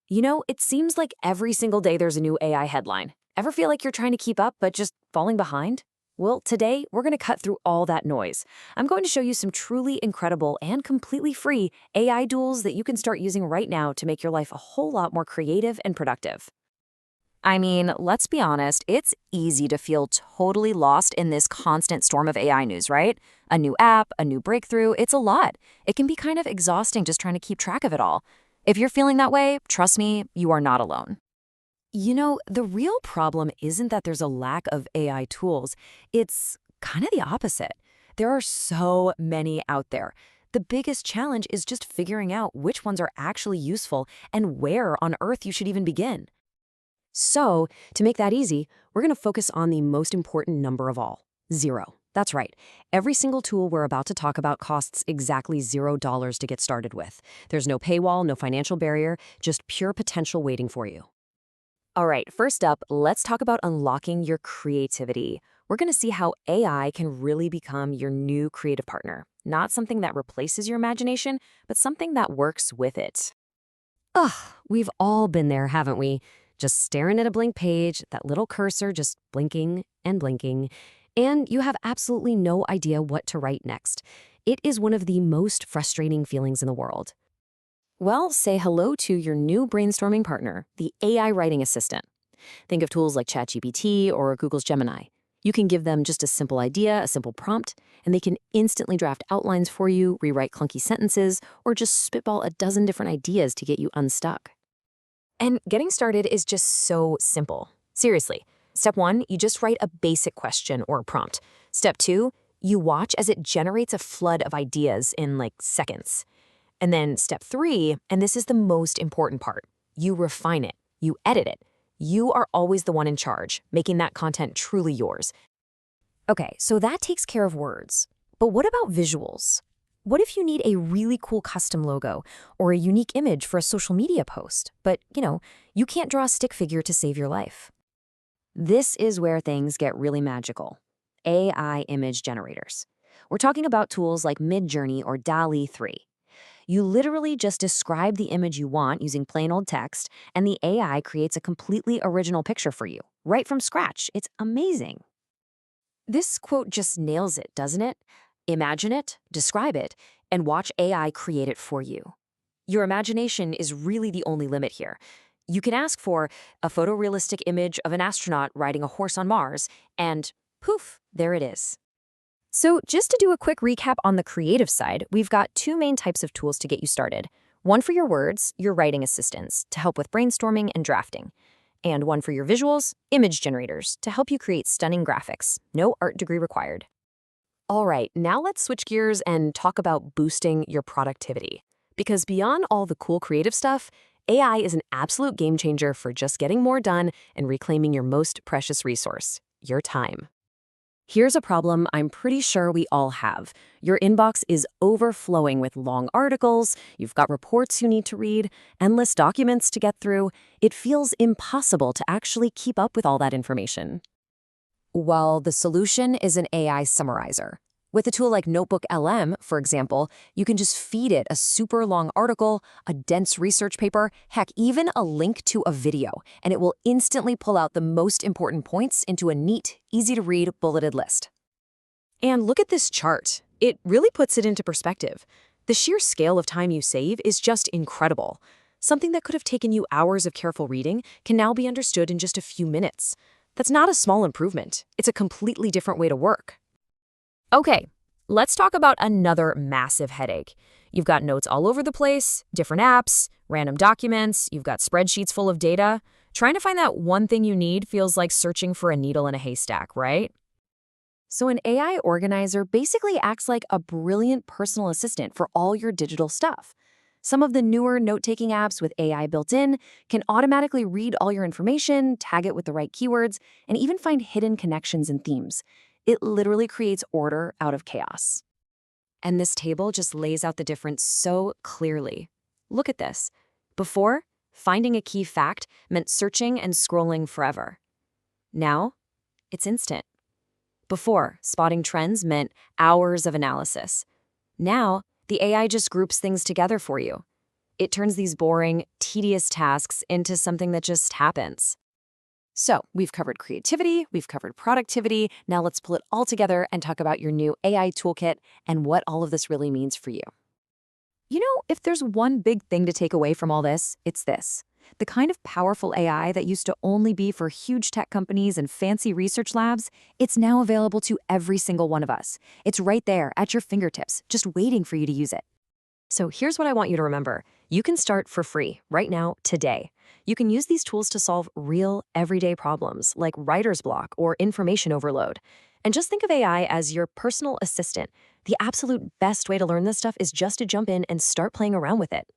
It seems like every single day there's a new AI headline. Ever feel like you're trying to keep up but just falling behind? Well, today we're going to cut through all that noise. I'm going to show you some truly incredible and completely free AI tools that you can start using right now to make your life a whole lot more creative and productive. I mean, let's be honest, it's easy to feel totally lost in this constant storm of AI news, right? A new app, a new breakthrough, it's a lot. It can be kind of exhausting just trying to keep track of it all. If you're feeling that way, trust me, you are not alone. The real problem isn't that there's a lack of AI tools. It's kind of the opposite. There are so many out there. The biggest challenge is just figuring out which ones are actually useful and where on earth you should even begin. So, to make that easy, we're going to focus on the most important number of all, 0. That's right. Every single tool we're about to talk about costs exactly $0 to get started with. There's no paywall, no financial barrier, just pure potential waiting for you. All right, first up, let's talk about unlocking your creativity. We're going to see how AI can really become your new creative partner. Not something that replaces your imagination, but something that works with it. Ugh, we've all been there, haven't we? Just staring at a blank page, that little cursor just blinking and blinking, and you have absolutely no idea what to write next. It is one of the most frustrating feelings in the world. Well, say hello to your new brainstorming partner, the AI writing assistant. Think of tools like ChatGPT or Google's Gemini. You can give them just a simple idea, a simple prompt, and they can instantly draft outlines for you, rewrite clunky sentences, or just spitball a dozen different ideas to get you unstuck. And getting started is just so simple. Seriously. Step 1, you just write a basic question or prompt. Step 2, you watch as it generates a flood of ideas in like seconds. And then step 3, and this is the most important part, you refine it, you edit it. You are always the one in charge, making that content truly yours. Okay, so that takes care of words. But what about visuals? What if you need a really cool custom logo or a unique image for a social media post, but, you can't draw a stick figure to save your life? This is where things get really magical. AI image generators. We're talking about tools like Midjourney or DALL-E 3. You literally just describe the image you want using plain old text, and the AI creates a completely original picture for you, right from scratch. It's amazing. This quote just nails it, doesn't it? Imagine it, describe it, and watch AI create it for you. Your imagination is really the only limit here. You can ask for a photorealistic image of an astronaut riding a horse on Mars, and poof, there it is. So just to do a quick recap on the creative side, we've got 2 main types of tools to get you started. One for your words, your writing assistants, to help with brainstorming and drafting. And one for your visuals, image generators, to help you create stunning graphics. No art degree required. All right, now let's switch gears and talk about boosting your productivity. Because beyond all the cool creative stuff, AI is an absolute game changer for just getting more done and reclaiming your most precious resource, your time. Here's a problem I'm pretty sure we all have. Your inbox is overflowing with long articles, you've got reports you need to read, endless documents to get through. It feels impossible to actually keep up with all that information. Well, the solution is an AI summarizer. With a tool like Notebook LM, for example, you can just feed it a super long article, a dense research paper, heck, even a link to a video, and it will instantly pull out the most important points into a neat, easy-to-read, bulleted list. And look at this chart. It really puts it into perspective. The sheer scale of time you save is just incredible. Something that could have taken you hours of careful reading can now be understood in just a few minutes. That's not a small improvement. It's a completely different way to work. Okay, let's talk about another massive headache. You've got notes all over the place, different apps, random documents, you've got spreadsheets full of data. Trying to find that one thing you need feels like searching for a needle in a haystack, right? So an AI organizer basically acts like a brilliant personal assistant for all your digital stuff. Some of the newer note-taking apps with AI built in can automatically read all your information, tag it with the right keywords, and even find hidden connections and themes. It literally creates order out of chaos. And this table just lays out the difference so clearly. Look at this. Before, finding a key fact meant searching and scrolling forever. Now, it's instant. Before, spotting trends meant hours of analysis. Now, the AI just groups things together for you. It turns these boring, tedious tasks into something that just happens. So, we've covered creativity, we've covered productivity. Now let's pull it all together and talk about your new AI toolkit and what all of this really means for you. You know, if there's one big thing to take away from all this, it's this. The kind of powerful AI that used to only be for huge tech companies and fancy research labs, it's now available to every single one of us. It's right there at your fingertips, just waiting for you to use it. So here's what I want you to remember. You can start for free right now, today. You can use these tools to solve real, everyday problems like writer's block or information overload. And just think of AI as your personal assistant. The absolute best way to learn this stuff is just to jump in and start playing around with it.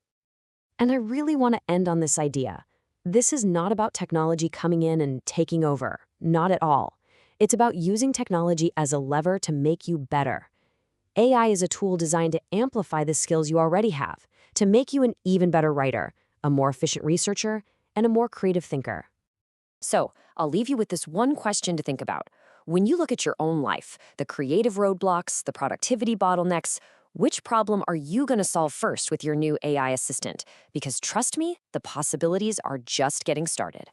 And I really want to end on this idea. This is not about technology coming in and taking over. Not at all. It's about using technology as a lever to make you better. AI is a tool designed to amplify the skills you already have, to make you an even better writer, a more efficient researcher, and a more creative thinker. So, I'll leave you with this one question to think about. When you look at your own life, the creative roadblocks, the productivity bottlenecks, which problem are you going to solve first with your new AI assistant? Because trust me, the possibilities are just getting started.